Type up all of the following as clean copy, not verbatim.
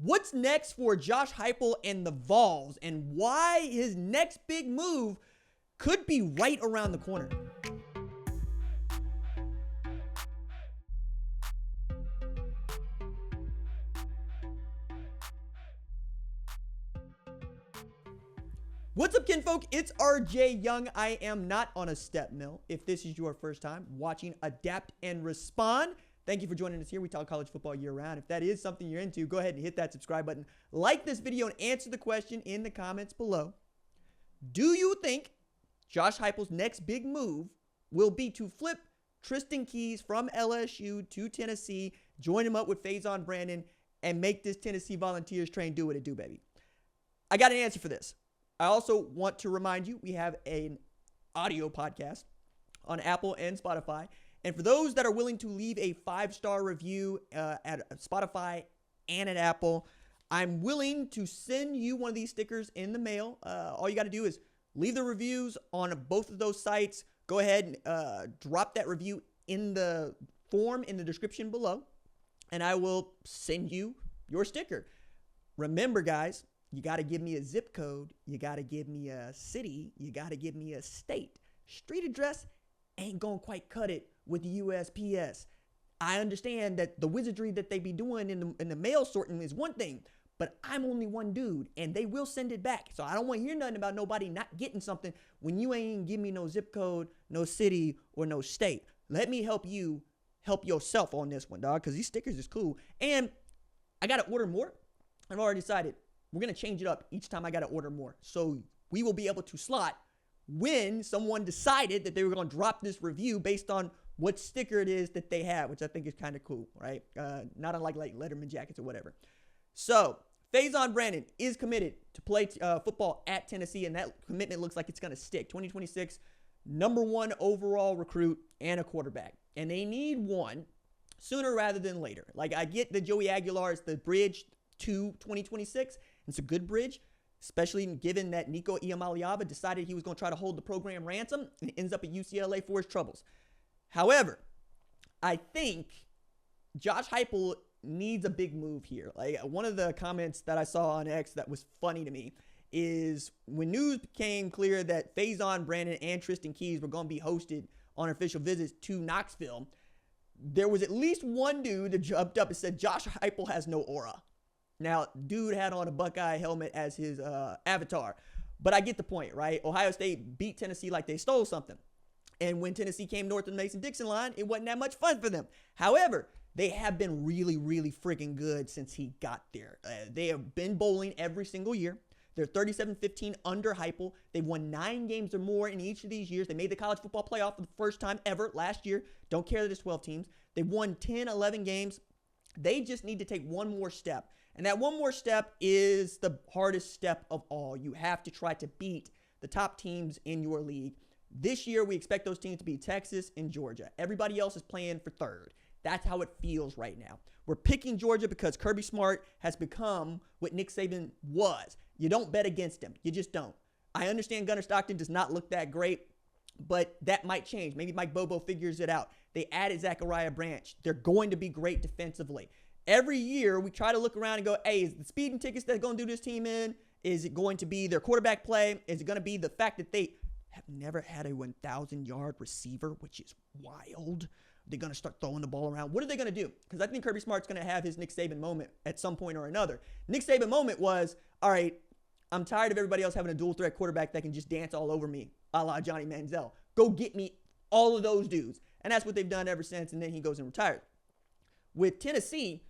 What's next for Josh Heupel and the Vols, and why his next big move could be right around the corner? What's up, kinfolk? It's RJ Young. I am not on a step mill. If this is your first time watching Adapt and Respond, thank you for joining us here. We talk college football year round. If that is something you're into, go ahead and hit that subscribe button. Like this video and answer the question in the comments below. Do you think Josh Heupel's next big move will be to flip Tristen Keys from LSU to Tennessee, join him up with Faizon Brandon, and make this Tennessee Volunteers train do what it do, baby? I got an answer for this. I also want to remind you, we have an audio podcast on Apple and Spotify. And for those that are willing to leave a 5-star review at Spotify and at Apple, I'm willing to send you one of these stickers in the mail. All you got to do is leave the reviews on both of those sites. Go ahead and drop that review in the form in the description below, and I will send you your sticker. Remember, guys, you got to give me a zip code. You got to give me a city. You got to give me a state. Street address ain't going to quite cut it with the USPS. I understand that the wizardry that they be doing in the mail sorting is one thing, but I'm only one dude, and they will send it back. So I don't want to hear nothing about nobody not getting something when you ain't give me no zip code, no city, or no state. Let me help you help yourself on this one, dog, because these stickers is cool. And I got to order more. I've already decided. We're going to change it up each time I got to order more. So we will be able to slot when someone decided that they were going to drop this review based on what sticker it is that they have, which I think is kind of cool, right? Not unlike like Letterman jackets or whatever. So Faizon Brandon is committed to play football at Tennessee, and that commitment looks like it's going to stick. 2026, #1 overall recruit and a quarterback. And they need one sooner rather than later. Like, I get that Joey Aguilar is the bridge to 2026. It's a good bridge, especially given that Nico Iamaleava decided he was going to try to hold the program ransom and ends up at UCLA for his troubles. However, I think Josh Heupel needs a big move here. Like, one of the comments that I saw on X that was funny to me is when news became clear that Faizon Brandon and Tristen Keys were going to be hosted on official visits to Knoxville, there was at least one dude that jumped up and said, Josh Heupel has no aura. Now, dude had on a Buckeye helmet as his avatar. But I get the point, right? Ohio State beat Tennessee like they stole something. And when Tennessee came north of the Mason-Dixon line, it wasn't that much fun for them. However, they have been really, really freaking good since he got there. They have been bowling every single year. They're 37-15 under Heupel. They've won 9 games or more in each of these years. They made the college football playoff for the first time ever last year. Don't care that it's 12 teams. They've won 10, 11 games. They just need to take one more step. And that one more step is the hardest step of all. You have to try to beat the top teams in your league. This year, we expect those teams to be Texas and Georgia. Everybody else is playing for third. That's how it feels right now. We're picking Georgia because Kirby Smart has become what Nick Saban was. You don't bet against him. You just don't. I understand Gunnar Stockton does not look that great, but that might change. Maybe Mike Bobo figures it out. They added Zachariah Branch. They're going to be great defensively. Every year, we try to look around and go, hey, is the speeding tickets that's going to do this team in? Is it going to be their quarterback play? Is it going to be the fact that they have never had a 1,000-yard receiver, which is wild? They're going to start throwing the ball around. What are they going to do? Because I think Kirby Smart's going to have his Nick Saban moment at some point or another. Nick Saban moment was, all right, I'm tired of everybody else having a dual-threat quarterback that can just dance all over me, a la Johnny Manziel. Go get me all of those dudes. And that's what they've done ever since, and then he goes and retires. With Tennessee,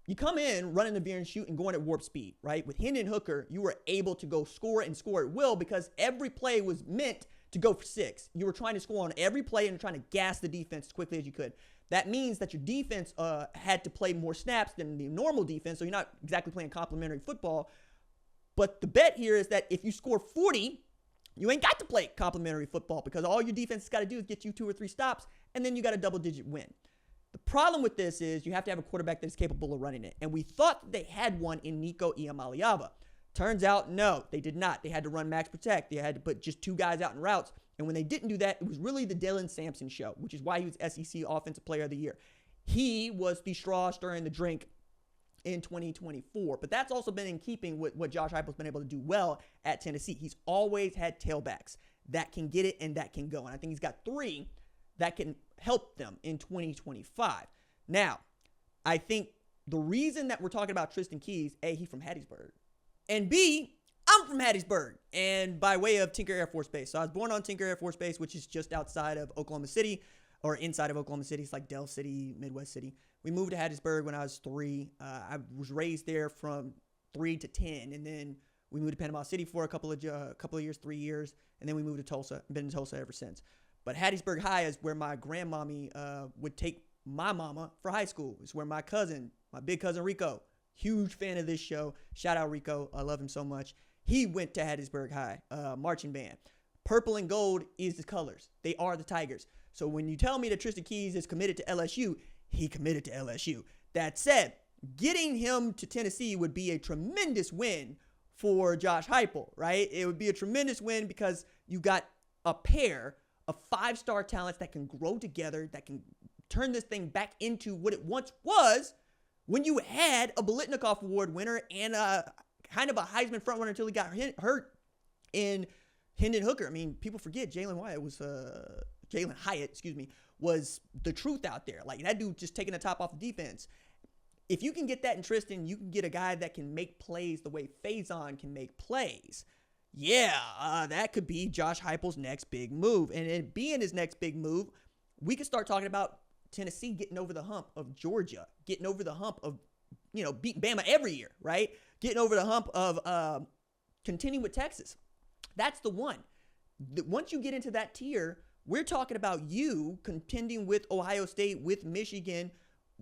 you come in running the veer and shoot and going at warp speed, right? With Hendon Hooker, you were able to go score and score at will because every play was meant to go for 6. You were trying to score on every play and trying to gas the defense as quickly as you could. That means that your defense had to play more snaps than the normal defense, so you're not exactly playing complementary football. But the bet here is that if you score 40, you ain't got to play complementary football because all your defense has got to do is get you 2 or 3 stops, and then you got a double-digit win. The problem with this is you have to have a quarterback that is capable of running it. And we thought that they had one in Nico Iamaleava. Turns out, no, they did not. They had to run max protect. They had to put just 2 guys out in routes. And when they didn't do that, it was really the Dylan Sampson show, which is why he was SEC Offensive Player of the Year. He was the straw stirring the drink in 2024. But that's also been in keeping with what Josh Heupel's been able to do well at Tennessee. He's always had tailbacks that can get it and that can go. And I think he's got 3 that can help them in 2025. Now, I think the reason that we're talking about Tristen Keys, A, he's from Hattiesburgh, and B, I'm from Hattiesburgh, and by way of Tinker Air Force Base. So I was born on Tinker Air Force Base, which is just outside of Oklahoma City, or inside of Oklahoma City. It's like Del City, Midwest City. We moved to Hattiesburgh when I was 3. I was raised there from 3 to 10, and then we moved to Panama City for a couple of years, 3 years, and then we moved to Tulsa. I've been in Tulsa ever since. But Hattiesburgh High is where my grandmommy would take my mama for high school. It's where my big cousin Rico, huge fan of this show. Shout out Rico. I love him so much. He went to Hattiesburgh High, marching band. Purple and gold is the colors. They are the Tigers. So when you tell me that Tristen Keys is committed to LSU, he committed to LSU. That said, getting him to Tennessee would be a tremendous win for Josh Heupel, right? It would be a tremendous win because you got a pair of 5-star talents that can grow together, that can turn this thing back into what it once was when you had a Biletnikoff Award winner and kind of a Heisman frontrunner until he got hurt in Hendon Hooker. I mean, people forget Jalen Hyatt, was the truth out there. Like, that dude just taking the top off the defense. If you can get that in Tristen, you can get a guy that can make plays the way Faizon can make plays. Yeah, that could be Josh Heupel's next big move. And it being his next big move, we could start talking about Tennessee getting over the hump of Georgia, getting over the hump of, beating Bama every year, right? Getting over the hump of contending with Texas. That's the one. Once you get into that tier, we're talking about you contending with Ohio State, with Michigan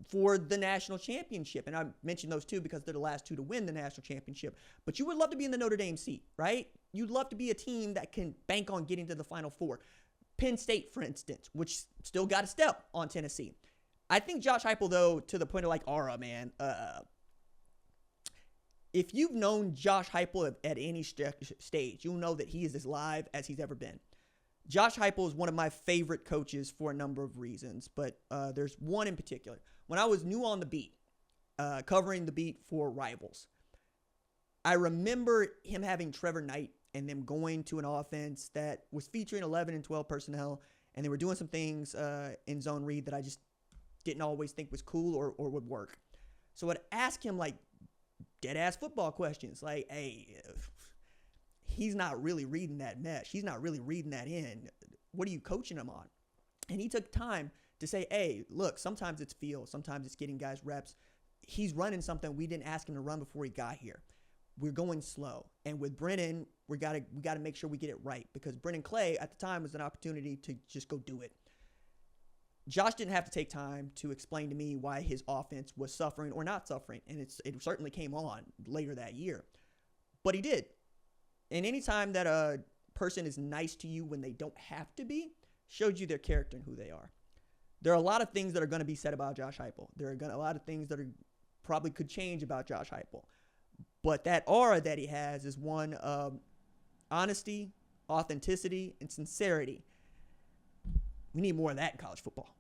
for the national championship. And I mentioned those two because they're the last 2 to win the national championship. But you would love to be in the Notre Dame seat, right? You'd love to be a team that can bank on getting to the Final Four. Penn State, for instance, which still got a step on Tennessee. I think Josh Heupel, though, to the point of like aura, man, if you've known Josh Heupel at any stage, you'll know that he is as live as he's ever been. Josh Heupel is one of my favorite coaches for a number of reasons, but there's one in particular. When I was new on the beat, covering the beat for Rivals, I remember him having Trevor Knight and them going to an offense that was featuring 11 and 12 personnel, and they were doing some things in zone read that I just didn't always think was cool or would work. So I'd ask him like dead-ass football questions, like, hey, he's not really reading that mesh. He's not really reading that in. What are you coaching him on? And he took time to say, hey, look, sometimes it's feel. Sometimes it's getting guys reps. He's running something we didn't ask him to run before he got here. We're going slow. And with Brennan, we got to make sure we get it right because Brennan Clay at the time was an opportunity to just go do it. Josh didn't have to take time to explain to me why his offense was suffering or not suffering. And it certainly came on later that year. But he did. And anytime that a person is nice to you when they don't have to be, shows you their character and who they are. There are a lot of things that are going to be said about Josh Heupel. There are a lot of things that probably could change about Josh Heupel. But that aura that he has is one of honesty, authenticity, and sincerity. We need more of that in college football.